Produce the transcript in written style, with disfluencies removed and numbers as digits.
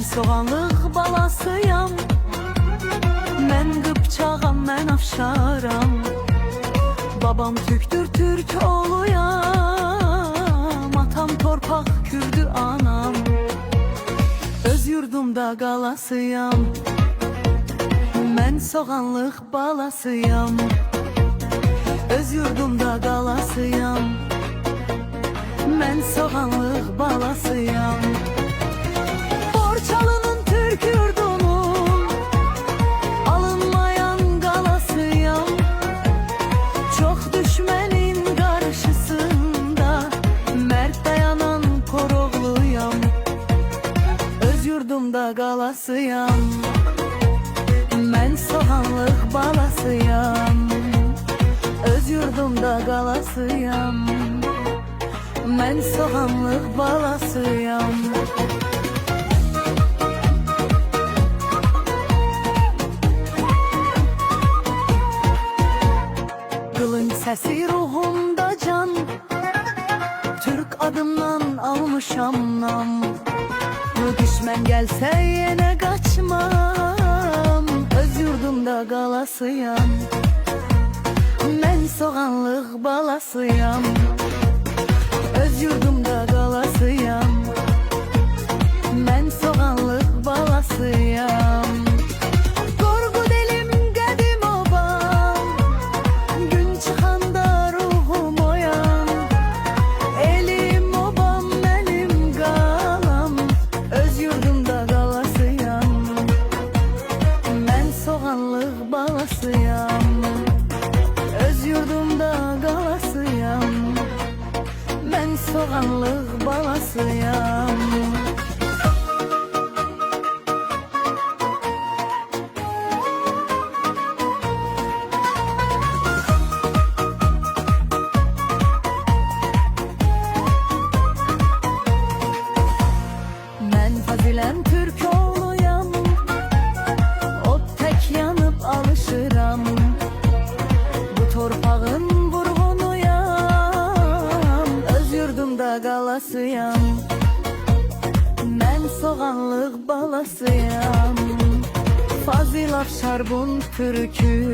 soğanlıq balasıyam. Mən qıpçağam, mən afşaram. Babam Türktür, Türk oluyam. Atam torpaq, Kürdü anam. Öz yurdumda qalasıyam. Mən soğanlıq balasıyam. Öz yurdumda qalasıyam. Mən soğanlıq balasıyam. Borçalının Türk yurdumun alınmayan qalasıyam. Çox düşmənin qarşısında mərd dayanan Koroğluyam. Öz yurdumda qalasıyam. Mən soğanlıq balasıyam. Öz yurdumda qalasıyam. Mən soğanlıq balasıyam. Qılınc səsi ruhumda can. Türk adımdan almışam nam. Düşmən gəlsə yenə qaçmam. Öz yurdumda qalasıyam. Mən soğanlıq balasıyam. Öz yurdumda qalasıyam. Mən soğanlıq balasıyam. Qorqud elim qədim obam. Gün çıxanda ruhum oyan. Elim obam, mənim qalam. Öz yurdumda qalasıyam. Mən soğanlıq balasıyam. Öz yurdumda qalasıyam. Mən soğanlıq balasıyam. Mən faziləm Türk oğluyam. Od tək yanıb alışıram. Bu torpağın qalasıyam. Mən soğanlıq balasıyam. Fazil Afşar bun türkü.